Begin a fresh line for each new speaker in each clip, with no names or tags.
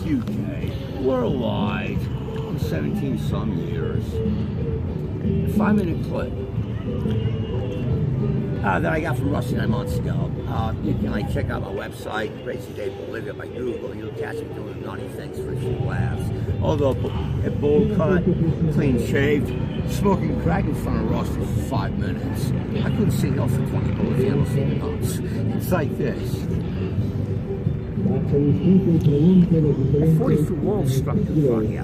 UK, worldwide, in 17 some years. 5-minute clip that I got from Rusty 9 months ago. You can check out my website, Dave.la by Google. You'll catch me doing naughty things for a few laughs. Although a bowl cut, clean shaved, smoking crack in front of Rusty for 5 minutes. I couldn't say no for 20 Bolivianos in nuts. It's like this. A 40-foot wall structure in front of you.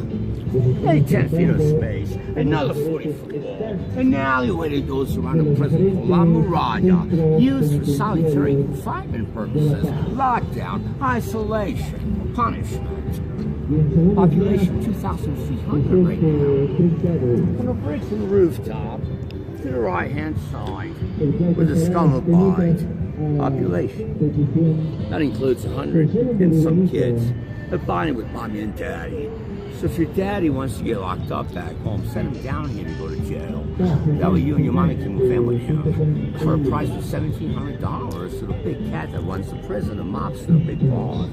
Maybe 10 feet of space. Another 40-foot wall. An alleyway that goes around a prison called La Muralla, used for solitary confinement purposes, lockdown, isolation, punishment. Population 2,300 right now. On the bricks and the rooftop, to the right-hand side, with a scumbag population. That includes 100 and some kids abiding with mommy and daddy. So if your daddy wants to get locked up back home, send him down here to go to jail. That way you and your mommy can move in with him for a price of $1,700 to the big cat that runs the prison, the mobster, the big boss.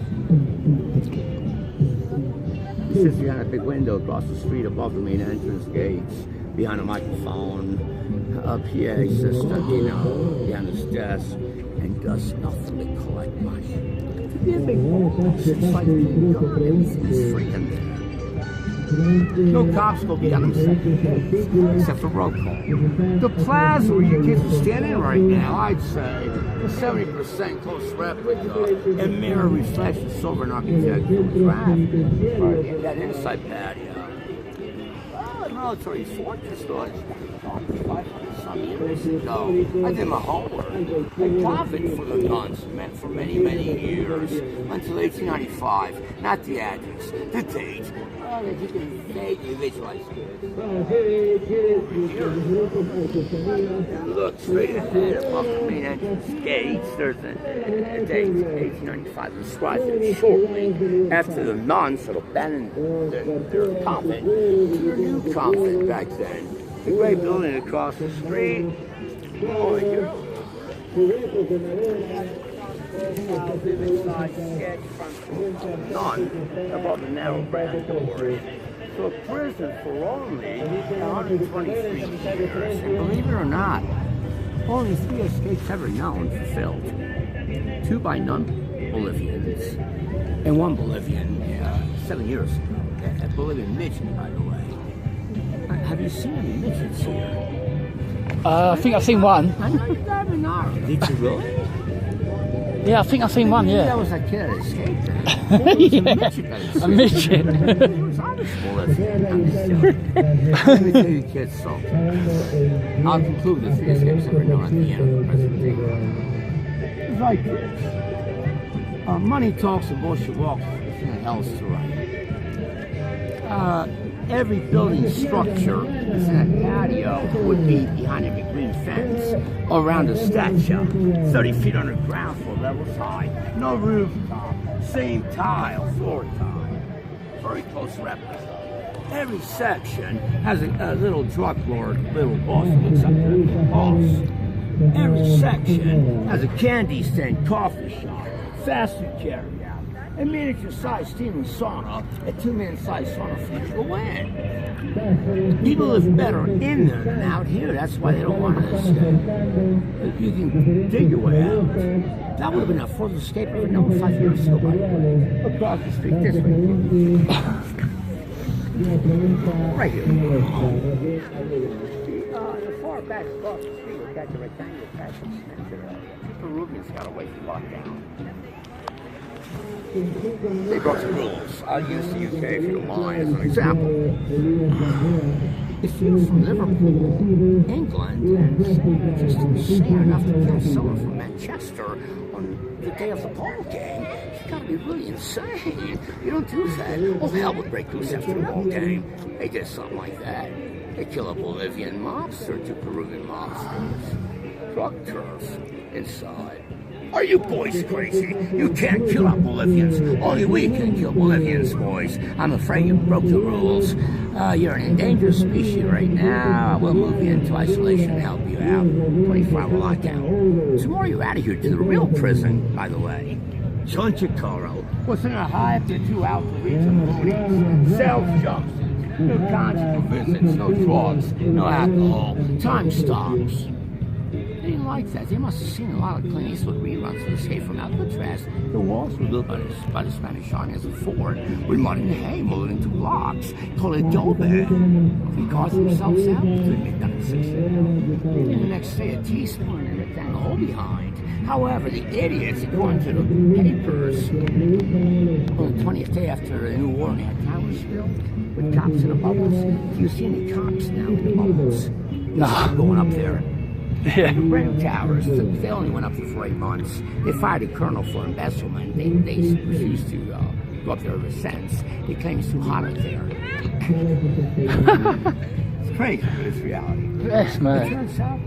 He sits behind a big window across the street above the main entrance gates, behind a microphone, a PA system, you know, behind his desk, and does nothing to collect money. To be a big boss, it's like being God, everything's free in there. No cops will be on them except for roll call. The plaza where you kids are standing right now, I'd say, a 70% close replica and mirror reflects the Sovereign architectural traffic in that inside patio. Military fortress was 500 some years ago. I did my homework. I profited for the guns meant for many, many years until 1895. Not the address, the date. That you can vaguely visualize. Look straight ahead above the main entrance gates. There's a date, 1895. Describes it shortly after the nuns sort of abandoned their coffin to their new coffin back then. The great building across the street. Oh, here. Inside sketch front none above the narrow brass doors. So a prison for only 123 years. And believe it or not, only 3 escapes ever known fulfilled. 2 by non-Bolivians and 1 Bolivian 7 years ago. A Bolivian midget, by the way. Have you seen any midgets here?
I think I've seen one.
I know you haven't know. Did you really?
Yeah, I think I've seen one, yeah.
That was a kid that escaped.
A midget.
It was honestable. Let me tell you kids something. I'll conclude the 3 escapes ever known at the end of the presentation. It's like this. Money talks and bullshit walks. And hell's to right. Every building structure is in a patio would be behind every green fence around a statue, 30 feet underground for levels high, no rooftop, same tile, floor tile, very close replica. Every section has a little drug lord, little boss who looks up to the big boss. Every section has a candy stand, coffee shop, fast food carry. A miniature-sized steaming sauna, a 2-man-sized sauna for you to go in. People live better in there than out here. That's why they don't want to escape. You can dig your way out. That would have been a further escape ever known 5 years ago, by the way. Across the street, this way. Right here. The far back across the street, we've got the rectangular patch of cement today. Peruvians got away from lockdown. They broke the rules. I'll use the UK, if you don't mind, as an example. If you're from Liverpool, England, and just insane enough to kill someone from Manchester on the day of the ball game, you gotta be really insane. You don't do that. Oh, hell would break loose after the ball game. They did something like that. They kill a Bolivian mobster, 2 Peruvian mobsters. Drug turf inside. Are you boys crazy? You can't kill our Bolivians. Only we can kill Bolivians, boys. I'm afraid you broke the rules. You're an endangered species right now. We'll move you into isolation and help you out. 24-hour lockdown. Tomorrow you're out of here to the real prison, by the way. Chonchicoro. What's in a hive, they're too out to reach the moonies. Self-jumps. No conjugal visits, no drugs, no alcohol. Time stops. They didn't like that. They must have seen a lot of Clint Eastwood reruns of Escape from Alcatraz. The walls were built by the Spanish Army as a fort, with mud and hay molded into blocks called adobe. They caused themselves out between midnight and 6 a.m. And the next day, a teaspoon and ripped down the hole behind. However, the idiots, according to the papers, on the 20th day after the new war, and they had towers built with cops in the bubbles. Do you see any cops now in the bubbles? No. Going up there.
Yeah.
Brand new towers. They only went up there for 8 months. They fired a colonel for embezzlement. They refused to go up there ever since. They claim it's too hot up there. It's crazy, but it's reality.
Yes, man.
It turns out.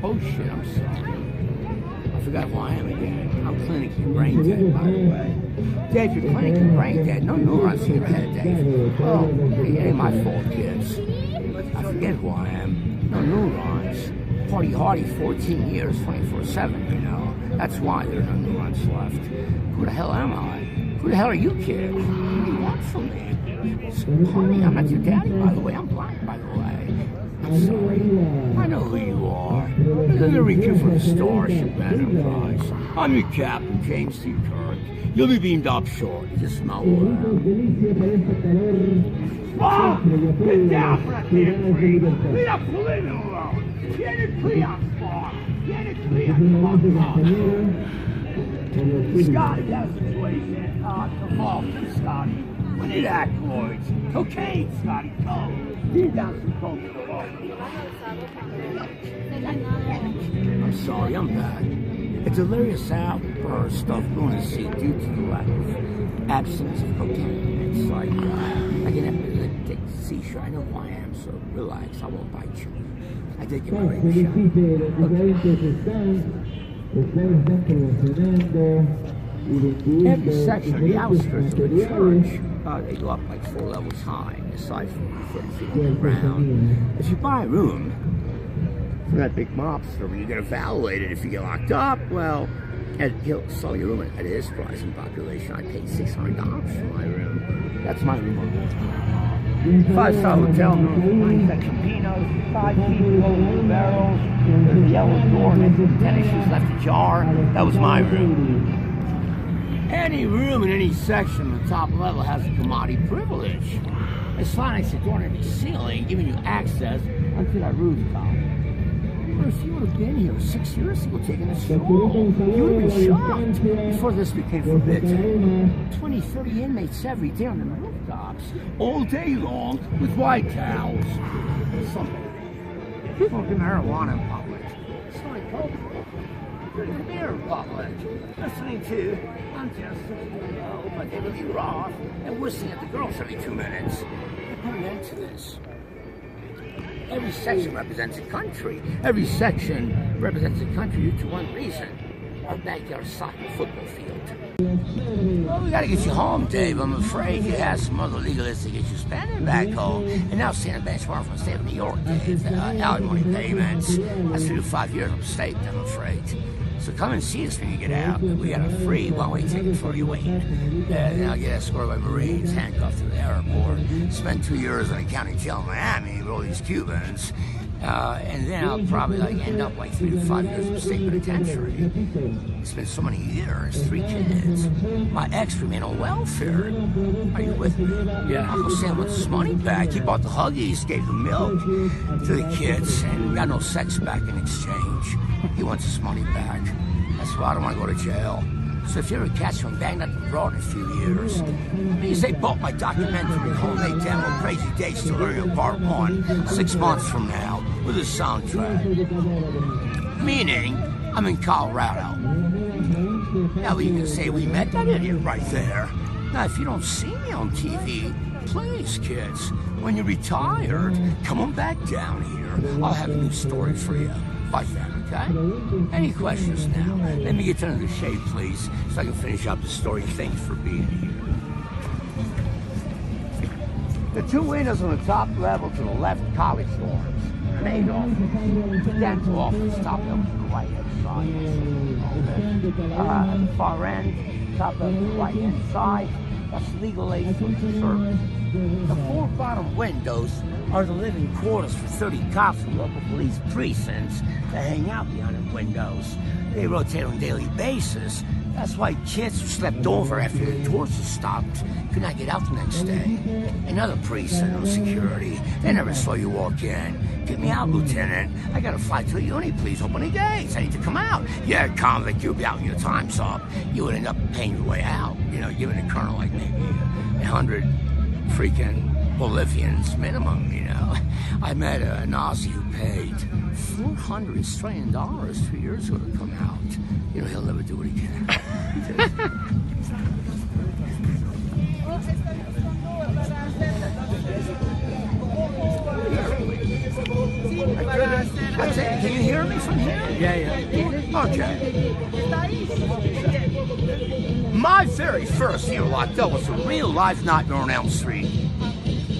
Oh shit! I'm sorry. I forgot who I am again. I'm clinically brain dead, by the way. Dave, you're clinically brain dead. No neurons in your head, Dave. Well, it ain't my fault, kids. I forget who I am. No neurons. Party hardy 14 years, 24/7, you know. That's why there are no neurons left. Who the hell am I? Who the hell are you, kid? What do you want from me? Honey, I'm not your daddy, by the way. I'm blind, by the way. I'm sorry. I know who you are. You're the recruit for the Starship Enterprise. I'm your captain, James T. Kirk. You'll be beamed offshore. Just smell around. Whoa! Get down for that damn tree! Leave that police alone! Get a tree on spot! Get a tree on spot! Scotty, that's the situation. Come on, Scotty. We need alkaloids. Cocaine, Scotty. Coke. Leave down some coke to the wall. I'm sorry, I'm bad. A delirious outburst of lunacy due to the lack of absence of cocaine. It's like an epileptic seizure. I know who I am, so relax. I won't bite you. I did get my rape shot. Every section of the outskirts of the church, they go up like 4 levels high, aside from 30 feet on the ground. If you buy a room from that big mobster, when you get evaluated, if you get locked up, well, he'll sell your room at his price and population. I paid $600 for my room. That's my room. 5-star hotel room, 9 section pinos, 5 feet below barrels, there's a yellow door next to the tennis shoes left ajar. That was my room. Any room in any section of the top level has a commodity privilege. A sign next to the door in the ceiling giving you access onto that rooftop. Or if you would have been here 6 years ago taking a stroll, you would have been shocked before this became forbidden. 20, 30 inmates every day on the rooftops, all day long, with white towels. Smoking marijuana in public. Snorting coke. Drinking beer in public. Listening to I'm Just by Dave.la Roth and whistling at the girls every 2 minutes. They put an end to this. Every section represents a country. Every section represents a country due to one reason. Our backyard soccer football field. Well, we gotta get you home, Dave. I'm afraid you have some other legalistic issues spending back home. And now seeing a benchmark from the state of New York, Dave. Alimony payments. That's 3 to 5 years of state, I'm afraid. So come and see us when you get out. We got a free one-way ticket for you waiting. Then I'll get escorted by Marines, handcuffed to the airport, spend 2 years in a county jail in Miami with all these Cubans, and then I'll probably end up like 3 to 5 years in state penitentiary. It's been so many years, 3 kids. My ex remained on welfare. Are you with me? Yeah. Uncle Sam wants his money back. He bought the Huggies, gave the milk to the kids, and got no sex back in exchange. He wants his money back. That's why I don't want to go to jail. So if you ever catch him banged up abroad in a few years, please they bought my documentary, Homemade Demo, Crazy Days to Learn Your Part 1, 6 months from now, with a soundtrack. Meaning, I'm in Colorado. Now you can say we met that idiot right there. Now if you don't see me on TV, please kids, when you're retired, come on back down here. I'll have a new story for you. Like that, okay? Any questions now? Let me get under the shade, please, so I can finish up the story. Thanks for being here. The 2 windows on the top level to the left, college dorms. Madoff. The dental office, top left to the right hand side. At the far end, top left to the right hand side. That's legal aid social service. The 4 bottom windows are the living quarters for 30 cops from local police precincts that hang out behind the windows. They rotate on a daily basis. That's why kids who slept over after the tours stopped could not get out the next day. Another precinct on security. They never saw you walk in. Get me out, Lieutenant. I got to fly to a uni. Please open the gates. I need to come out. Yeah, convict, you'll be out when your time's up. You would end up paying your way out. You know, giving a colonel like maybe 100 freaking Bolivians minimum, you know. I met a Nazi who paid $400 Australian 2 years ago to come out. You know, he'll never do it again. Can you hear me from here?
Yeah.
Okay. My very first year locked up was a real-life nightmare on Elm Street.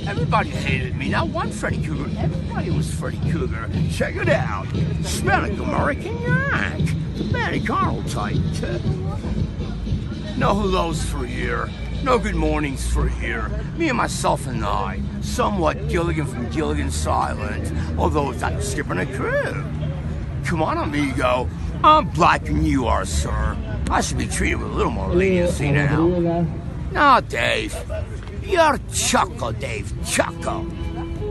Everybody hated me. Not one Freddy Krueger. Everybody was Freddy Krueger. Check it out. Hispanic American Yank. The Manny Carl type, too. No hellos for a year. No good mornings for a year. Me and myself and I. Somewhat Gilligan from Gilligan's Island. Although it's not skipping a crib. Come on, amigo. I'm blacker than you are, sir. I should be treated with a little more leniency now. No, Dave. You're Choco, Dave. Choco.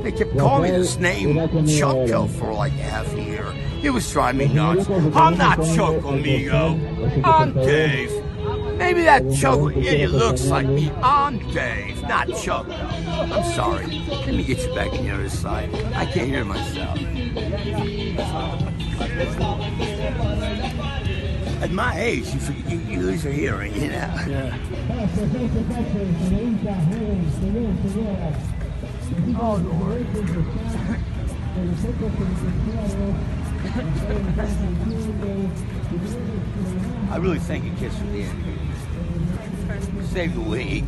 They kept calling me this name, Choco, for like half a year. It was driving me nuts. I'm not Choco, amigo. I'm Dave. Maybe that Choco idiot looks like me. I'm Dave, not Choco. I'm sorry. Let me get you back on the other side. I can't hear myself. At my age, you lose your hearing, you know?
Yeah.
Oh, Lord. I really thank you, kids, for being here. Saved the week.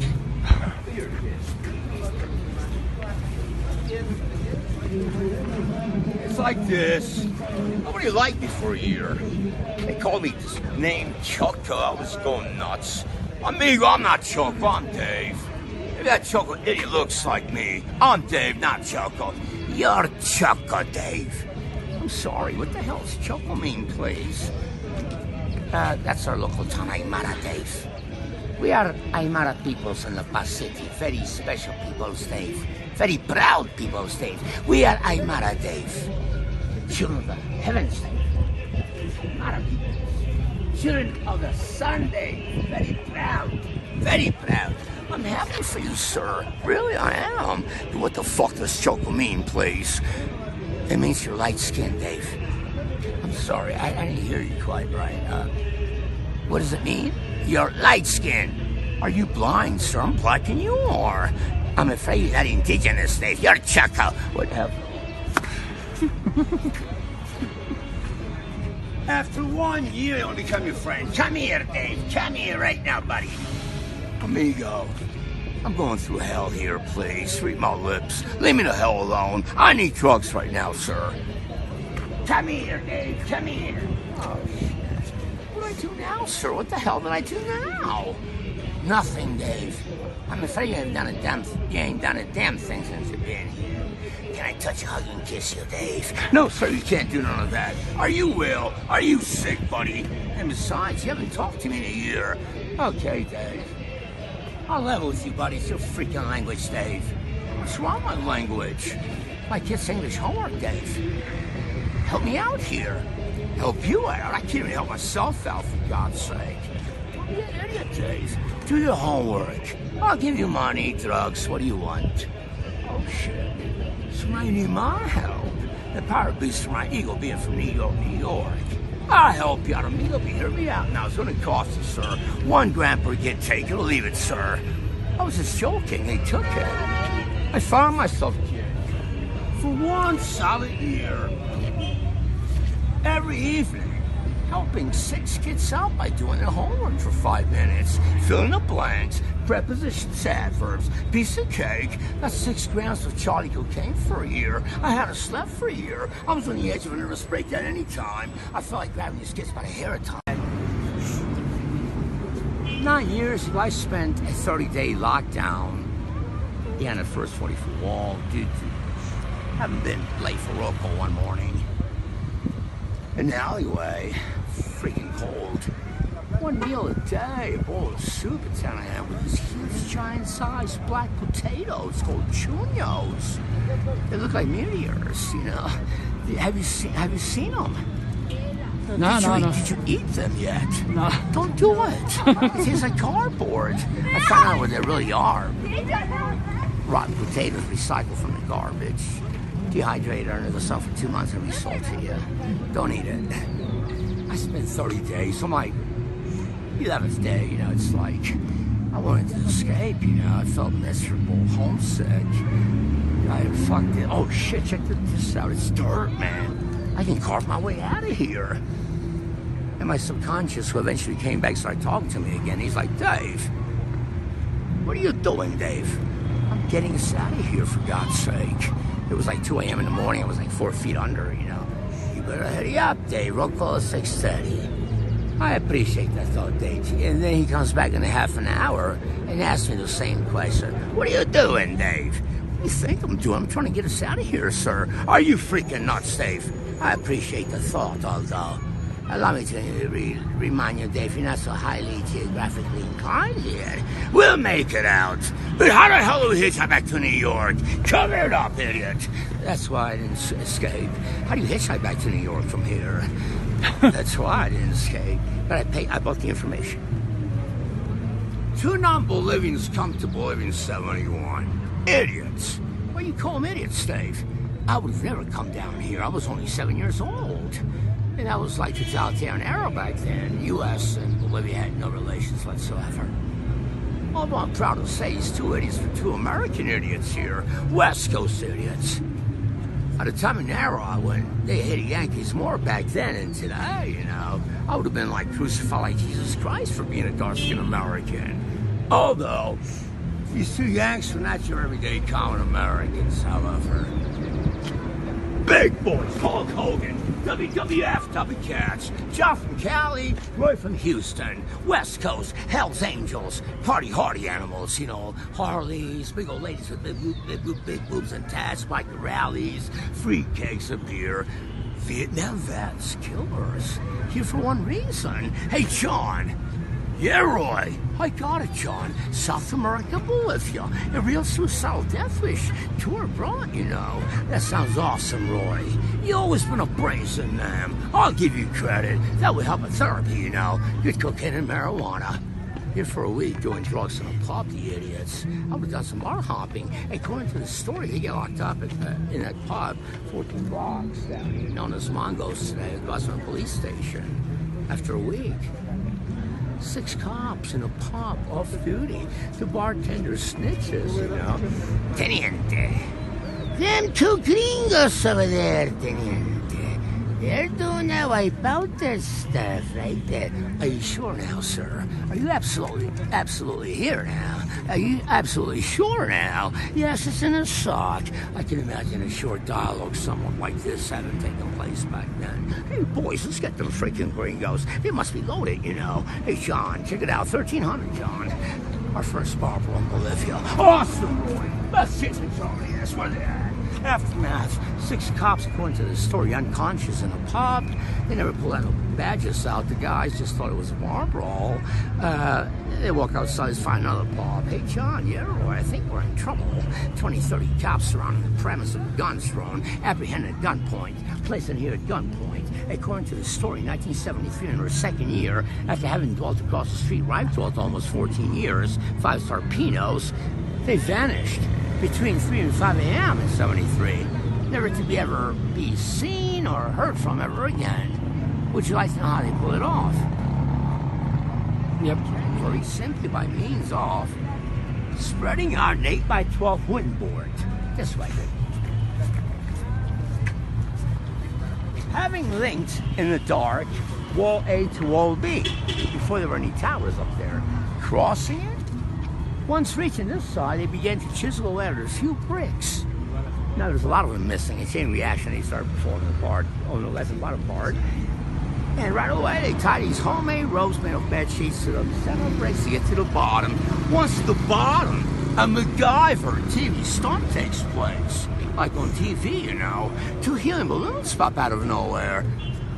It's like this. Nobody liked me for a year. They called me this name, Choco. I was going nuts. Amigo, I'm not Choco, I'm Dave. Maybe that Choco idiot looks like me. I'm Dave, not Choco. You're Choco, Dave. I'm sorry, what the hell does Choco mean, please? That's our local town, Aymara, Dave. We are Aymara peoples in La Paz City. Very special peoples, Dave. Very proud peoples, Dave. We are Aymara, Dave. Children of the heavens, Dave. Aymara people. Children of the sun, Dave. Very proud. Very proud. I'm happy for you, sir. Really, I am. But what the fuck does Choco mean, please? It means you're light-skinned, Dave. I'm sorry, I didn't hear you quite right. What does it mean? You're light-skinned. Are you blind, sir? I'm blacker than you are. I'm afraid you're not indigenous, Dave. You're Choco. What the hell? After 1 year, I'll become your friend. Come here, Dave. Come here right now, buddy. Amigo, I'm going through hell here, please. Read my lips. Leave me the hell alone. I need drugs right now, sir. Come here, Dave. Come here. Oh, shit. What do I do now, sir? What the hell did I do now? Nothing, Dave. I'm afraid you ain't done a damn thing since you've been here. Can I touch, hug, and kiss you, Dave? No, sir, you can't do none of that. Are you ill? Are you sick, buddy? And besides, you haven't talked to me in a year. Okay, Dave. I'll level with you, buddy. It's your freaking language, Dave. What's wrong with my language? My kid's English homework, Dave. Help me out here. Help you out. I can't even help myself out, for God's sake. Don't be an idiot, Dave. Do your homework. I'll give you money, drugs. What do you want? Oh, shit. So now you need my help. The power boost for my ego being from New York, New York. I'll help you out, amigo. Hear me out now. It's going to cost you, sir. 1 gram per get taken. Leave it, sir. I was just joking. They took it. I found myself, kid, for 1 solid year. Every evening, helping 6 kids out by doing their homework for 5 minutes, filling the blanks, Prepositions, adverbs. Piece of cake. That's 6 grams of Charlie cocaine for a year. I hadn't slept for a year. I was on the edge of a nervous breakdown any time. I felt like grabbing these kids by the hair at times. 9 years ago, I spent a 30-day lockdown behind the first 40-foot wall due to having been late for roll call one morning. In the alleyway, freaking cold. One meal a day, a bowl of soup at 10 a.m. with these huge, giant-sized black potatoes called chuños. They look like meteors, you know. Have you seen them?
No.
Did you eat them yet?
No.
Don't do it. It tastes like cardboard. I found out what they really are. Rotten potatoes recycled from the garbage. Dehydrated under the sun for 2 months and resold to you. Don't eat it. I spent 30 days, so my 11th day, you know, it's like I wanted to escape, you know. I felt miserable, homesick. I fucked it. Oh shit, check this out. It's dirt, man. I can carve my way out of here. And my subconscious, who eventually came back, started talking to me again. He's like, Dave, what are you doing, Dave? I'm getting us out of here, for God's sake. It was like 2 a.m. in the morning. I was like 4 feet under, you know. You better hurry up, Dave. Roll call at 6:30. I appreciate that thought, Dave. And then he comes back in a half an hour and asks me the same question. What are you doing, Dave? What do you think I'm doing? I'm trying to get us out of here, sir. Are you freaking nuts, Dave? I appreciate the thought, although allow me to remind you, Dave, you're not so highly geographically inclined yet. We'll make it out. But how the hell do we hitchhike back to New York? Cover it up, idiot. That's why I didn't escape. How do you hitchhike back to New York from here? That's why I didn't escape. But I bought the information. 2 non-Bolivians come to Bolivia in 71. Idiots. Why do you call them idiots, Dave? I would have never come down here. I was only 7 years old. And that was like totalitarian era back then. The U.S. and Bolivia had no relations whatsoever. Although I'm proud to say these 2 idiots were 2 American idiots here. West Coast idiots. At a time in era when they hated Yankees more back then than today, you know, I would have been like crucified like Jesus Christ for being a dark-skinned American. Although, these 2 Yanks were not your everyday common Americans, however. Big boys, Hulk Hogan, WWF, WCats, John from Cali, Roy from Houston, West Coast, Hell's Angels, party hardy animals, you know, Harleys, big old ladies with big boobs and tats, biker rallies, free cakes of beer, Vietnam vets, killers, here for one reason. Hey, John. Yeah, Roy. I got it, John. South America, Bolivia. A real suicidal death wish. Tour abroad, you know. That sounds awesome, Roy. You always been a brazen man. I'll give you credit. That would help with therapy, you know. Good cocaine and marijuana. Here for a week doing drugs in a pub, the idiots. I would have done some bar hopping. According to the story, they get locked up in that pub, 14 blocks down here, known as Mongo's today, at Gosman Police Station. After a week. 6 cops in a pub off duty. The bartender snitches, you know. Teniente. Them 2 gringos over there, Teniente. They're doing that wipeout stuff right there. Are you sure now, sir? Are you absolutely here now? Are you absolutely sure now? Yes, it's in a sock. I can imagine a short dialogue somewhat like this having taken place back then. Hey, boys, let's get them freaking gringos. They must be loaded, you know. Hey, John, check it out. 1300, John. Our first Barbara in Bolivia. Awesome, boy. Best shit in Charlie. That's where they're at. Aftermath. 6 cops, according to the story, unconscious in a pub. They never pulled out no badges out. The guys just thought it was a bar brawl. They walk outside, find another pub. Hey, John, yeah, Roy, I think we're in trouble. 20, 30 cops surrounding the premise with guns thrown, apprehended at gunpoint, placed in here at gunpoint. According to the story, 1973, in her 2nd year, after having dwelt across the street where I've dwelt almost 14 years, 5-star Pinots, they vanished between 3 and 5 a.m. in 73, never to be seen or heard from ever again. Would you like to know how they pull it off?
Yep.
Very simply by means of spreading out an 8x12 wooden board. This way. Having linked in the dark wall A to wall B, before there were any towers up there, crossing it, Once reaching this side, they began to chisel away at a few bricks. Now, there's a lot of them missing. A chain reaction, they started falling apart. Oh, no, that's a lot apart. And right away, they tie these homemade ropes made of bed sheets to the center bricks to get to the bottom. Once at the bottom, a MacGyver TV stunt takes place. Like on TV, you know. Two helium balloons pop out of nowhere.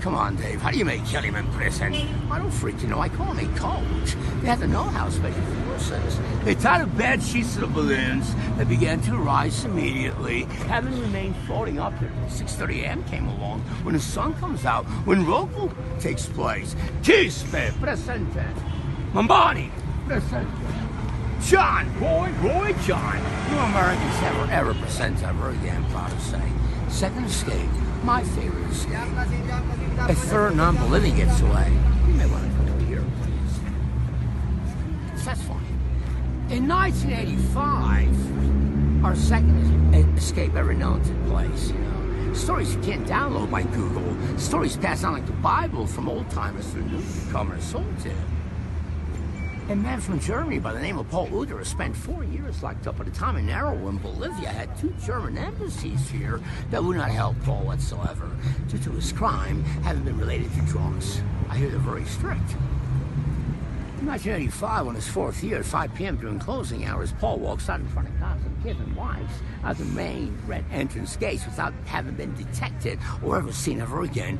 Come on, Dave, how do you make helium in prison? I don't freaking know. I call them a coach. They have to know how special forces. They tied the bed sheets to the balloons. They began to rise immediately, having remained floating up till 6:30 a.m. came along. When the sun comes out, when roll call takes place. Chispe, presente. Mambani, presente. John, boy, John. No Americans ever present ever again, proud to say. Second escape, my favorite escape. A third non-Bolivian gets away. You may want to come over here, please. That's funny. In 1985, our second escape ever known took place, you know. Stories you can't download by Google. Stories passed on like the Bible from old timers to newcomers sold to. A man from Germany by the name of Paul Uder spent 4 years locked up at a time in Arrow in Bolivia, had 2 German embassies here that would not help Paul whatsoever, due to his crime having been related to drugs. I hear they're very strict. In 1985, on his 4th year, at 5 p.m. during closing hours, Paul walks out in front of cops and kids and wives out the main red entrance gates without having been detected or ever seen ever again.